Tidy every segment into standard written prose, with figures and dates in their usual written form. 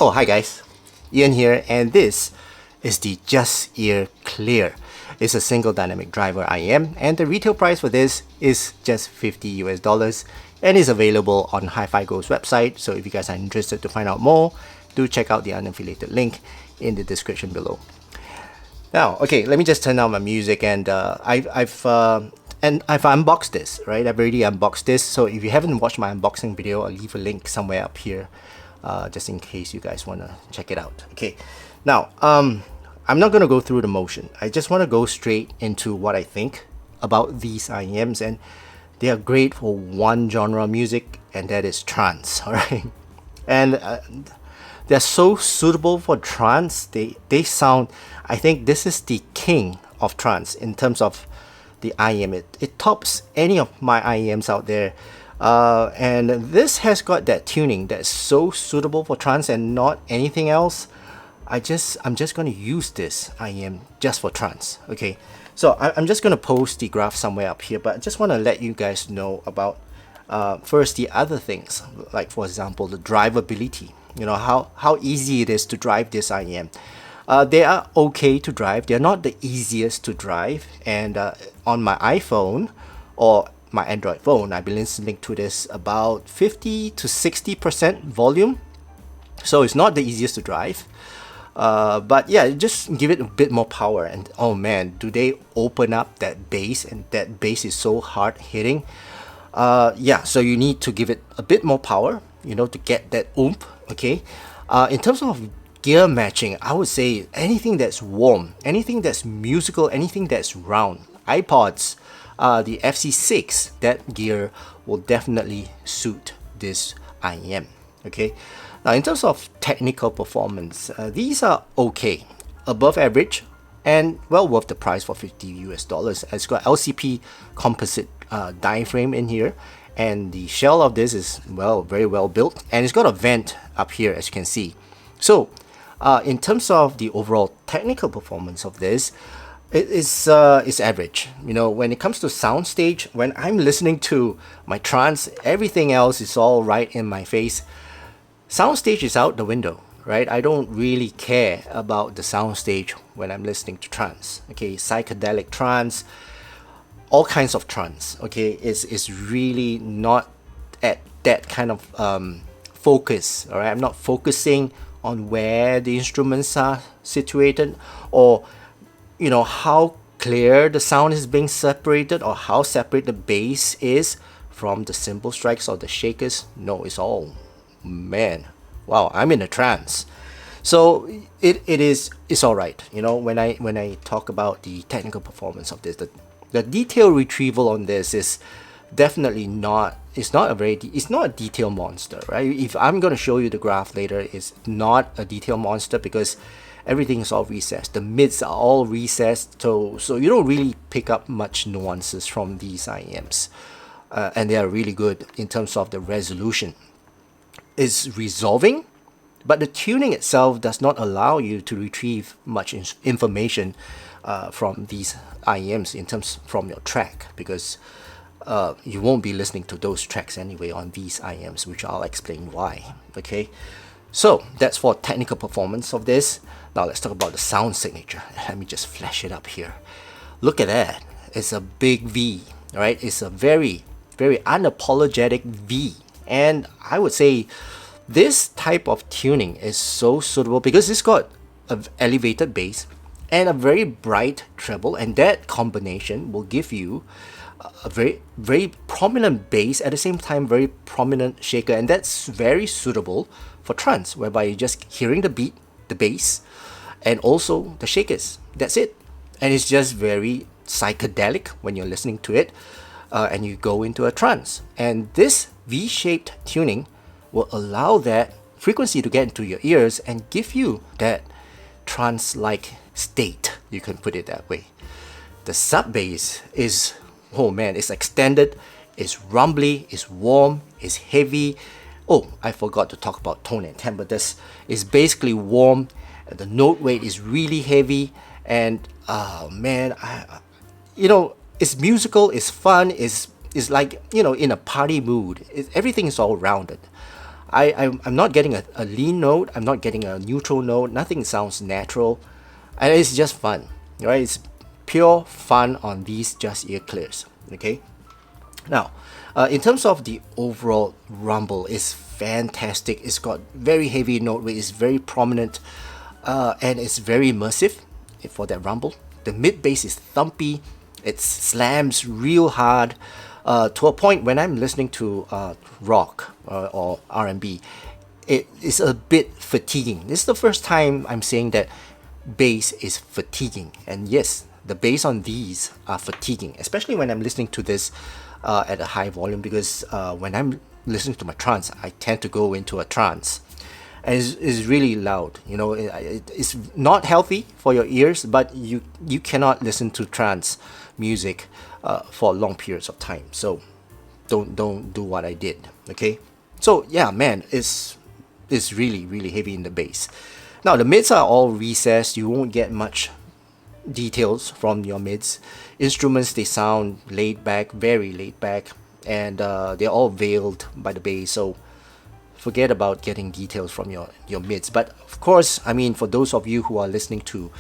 Oh, hi guys, Ian here, and this is the JUZEAR Clear. It's a single dynamic driver IM, and the retail price for this is just $50 and is available on Hi-Fi Go's website. So if you guys are interested to find out more, do check out the unaffiliated link in the description below. Now, okay, let me just turn on my music, and I've unboxed this, right? I've already unboxed this. So if you haven't watched my unboxing video, I'll leave a link somewhere up here, just in case you guys want to check it out. Okay, now I'm not going to go through the motion. I just want to go straight into what I think about these IEMs, and they are great for one genre of music, and that is trance. All right, and they're so suitable for trance. They sound, I think this is the king of trance in terms of the IEM. It tops any of my IEMs out there. And this has got that tuning that's so suitable for trance and not anything else. I'm just going to use this IEM just for trance. Okay, so I'm just going to post the graph somewhere up here, but I just want to let you guys know about first the other things, like for example the drivability. You know, how easy it is to drive this IEM. They are okay to drive. They're not the easiest to drive, and on my iPhone or my Android phone, I've been listening to this about 50 to 60% volume, so it's not the easiest to drive. But yeah, just give it a bit more power, and oh man, do they open up that bass, and that bass is so hard hitting. Yeah, so you need to give it a bit more power, you know, to get that oomph. Okay, in terms of gear matching, I would say anything that's warm, anything that's musical, anything that's round. iPods, the FC6, that gear will definitely suit this IEM. Okay, now in terms of technical performance, these are okay, above average, and well worth the price for $50. It's got LCP composite diaphragm in here, and the shell of this is very well built, and it's got a vent up here, as you can see. So in terms of the overall technical performance of this, it's average. You know, when it comes to soundstage, when I'm listening to my trance, everything else is all right in my face. Soundstage is out the window, right? I don't really care about the soundstage when I'm listening to trance. Okay, psychedelic trance, all kinds of trance. Okay, it's really not at that kind of focus. All right, I'm not focusing on where the instruments are situated, or you know, how clear the sound is being separated, or how separate the bass is from the cymbal strikes or the shakers. No, it's all, man, wow, I'm in a trance. So it's all right. You know, when I talk about the technical performance of this, the detail retrieval on this is definitely not, it's not a detail monster, right? If I'm going to show you the graph later, it's not a detail monster because everything is all recessed. The mids are all recessed, so you don't really pick up much nuances from these IEMs, and they are really good in terms of the resolution. It's resolving, but the tuning itself does not allow you to retrieve much information from these IEMs in terms from your track, because you won't be listening to those tracks anyway on these IEMs, which I'll explain why. Okay, so that's for technical performance of this. Now let's talk about the sound signature. Let me just flash it up here. Look at that. It's a big V, right? It's a very, very unapologetic V, and I would say this type of tuning is so suitable because it's got an elevated bass and a very bright treble, and that combination will give you a very, very prominent bass, at the same time very prominent shaker, and that's very suitable for trance, whereby you're just hearing the beat, the bass, and also the shakers. That's it, and it's just very psychedelic when you're listening to it, and you go into a trance. And this V-shaped tuning will allow that frequency to get into your ears and give you that trance-like state, you can put it that way. The sub bass is, oh man, it's extended, it's rumbly, it's warm, it's heavy. Oh, I forgot to talk about tone and timbre. This is basically warm, the note weight is really heavy, and man, you know, it's musical, it's fun, it's like, you know, in a party mood. Everything is all rounded. I'm not getting a lean note, I'm not getting a neutral note, nothing sounds natural, and it's just fun, right? It's pure fun on these Just Ear clears, okay? Now, in terms of the overall rumble, it's fantastic. It's got very heavy note rate, it's very prominent, and it's very immersive for that rumble. The mid bass is thumpy, it slams real hard, to a point when I'm listening to rock or R&B, it is a bit fatiguing. This is the first time I'm saying that bass is fatiguing, and yes, the bass on these are fatiguing, especially when I'm listening to this at a high volume, because when I'm listening to my trance, I tend to go into a trance, and it's really loud. You know, it's not healthy for your ears, but you cannot listen to trance music for long periods of time. So don't do what I did. Okay. So yeah, man, it's really heavy in the bass. Now the mids are all recessed. You won't get much details from your mids. Instruments, they sound laid back, very laid back, and they're all veiled by the bass, so forget about getting details from your mids. But of course, I mean, for those of you who are listening to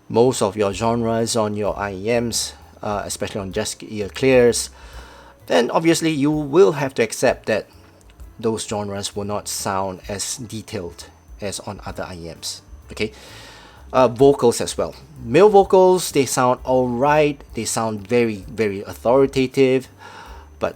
most of your genres on your IEMs, especially on Just Ear clears, then obviously you will have to accept that those genres will not sound as detailed as on other IEMs. Okay. Vocals as well. Male vocals, they sound alright. They sound very authoritative, but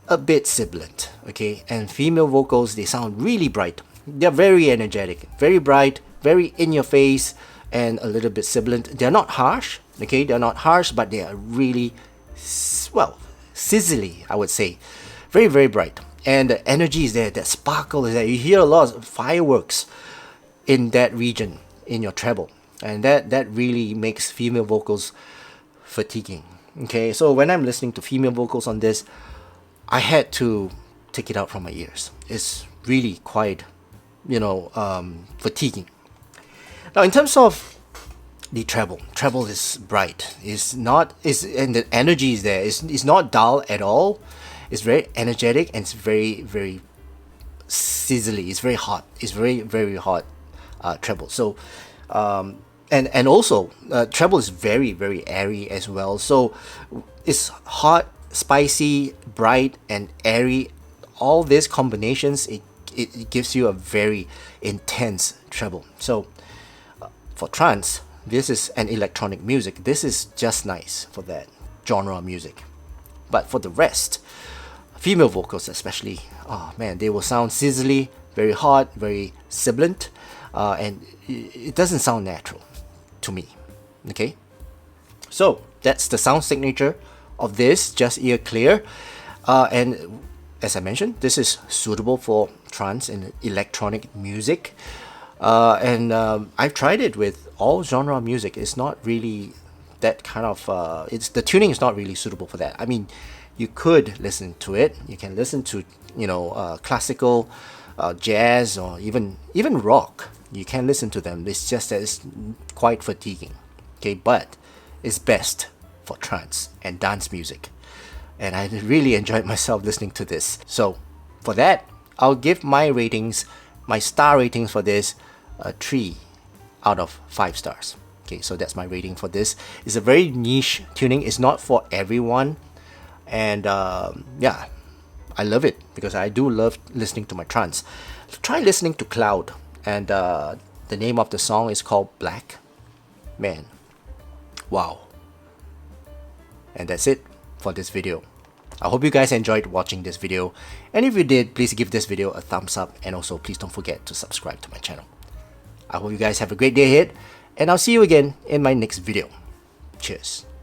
a bit sibilant. Okay, and female vocals, they sound really bright. They're very energetic, very bright, very in your face, and a little bit sibilant. They're not harsh. Okay, they're not harsh, but they are really, well, sizzly, I would say. Very bright, and the energy is there. That sparkle is there. You hear a lot of fireworks in that region, in your treble, and that really makes female vocals fatiguing. Okay, so when I'm listening to female vocals on this, I had to take it out from my ears. It's really quite, fatiguing. Now, in terms of the treble is bright. And the energy is there. It's not dull at all. It's very energetic, and it's very sizzly. It's very hot. It's very hot. Treble. So, and also treble is very airy as well. So it's hot, spicy, bright, and airy. All these combinations, it gives you a very intense treble. So for trance, this is an electronic music. This is just nice for that genre of music. But for the rest, female vocals especially, oh man, they will sound sizzly, very hot, very sibilant. And it doesn't sound natural to me. Okay, so that's the sound signature of this Just Ear clear, and as I mentioned, this is suitable for trance and electronic music, and I've tried it with all genre of music. It's not really that kind of the tuning is not really suitable for that. I mean, you could listen to it. You can listen to classical, jazz, or even rock. You can listen to them. It's just that it's quite fatiguing. Okay, but it's best for trance and dance music, and I really enjoyed myself listening to this. So for that, I'll give my star ratings for this, 3 out of 5 stars. Okay, so that's my rating for this. It's a very niche tuning. It's not for everyone, and yeah, I love it because I do love listening to my trance. Try listening to Cloud, and the name of the song is called Black. Man, wow. And that's it for this video. I hope you guys enjoyed watching this video, and if you did, please give this video a thumbs up, and also please don't forget to subscribe to my channel. I hope you guys have a great day ahead, and I'll see you again in my next video. Cheers.